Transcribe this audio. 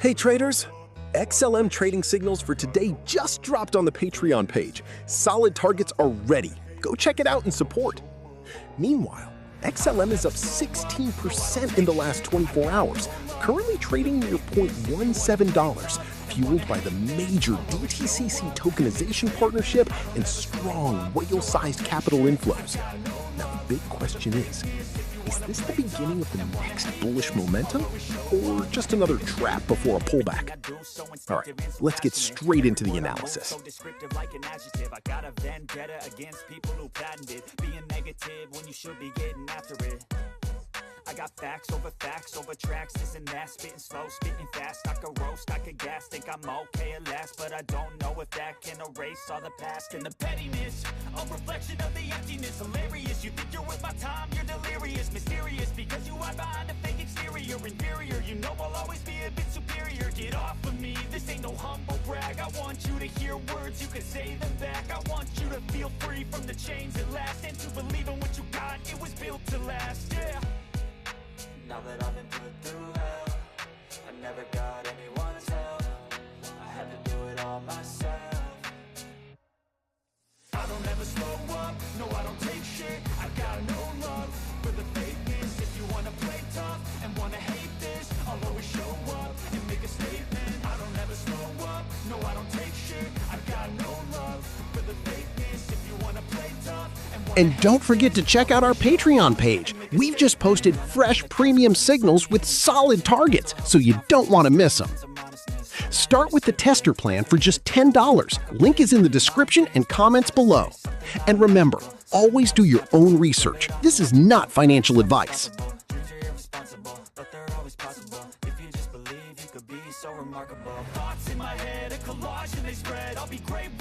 Hey traders! XLM trading signals for today just dropped on the Patreon page. Solid targets are ready. Go check it out and support. Meanwhile, XLM is up 16% in the last 24 hours, currently trading near $0.17, fueled by the major DTCC tokenization partnership and strong whale-sized capital inflows. Now the big question is this the beginning of the next bullish momentum, or just another trap before a pullback? All right, let's get straight into the analysis. I got facts over tracks, this and that, spitting slow, spitting fast, I could roast, I could gas, think I'm okay at last, but I don't know if that can erase all the past and the pettiness, a reflection of the emptiness, hilarious, you think you're worth my time, you're delirious, mysterious, because you hide behind a fake exterior, inferior, you know I'll always be a bit superior, get off of me, this ain't no humble brag, I want you to hear words, you can say them back, I want you to feel free from the chains at last, and to believe in what you got, it was built to last, yeah. Now that I've been put through hell, I never got anyone's help, I had to do it all myself. I don't ever slow up, no I don't take shit, I got no love for the fakeness. If you wanna play tough and wanna hate this, I'll always show up and make a statement. I don't ever slow up, no I don't take shit, I got no love for the fakeness. If you wanna play tough and don't forget to check out our Patreon page. We've just posted fresh premium signals with solid targets, so you don't want to miss them. Start with the tester plan for just $10. Link is in the description and comments below. And remember, always do your own research. This is not financial advice. Thoughts in my head, a collage and they spread. I'll be great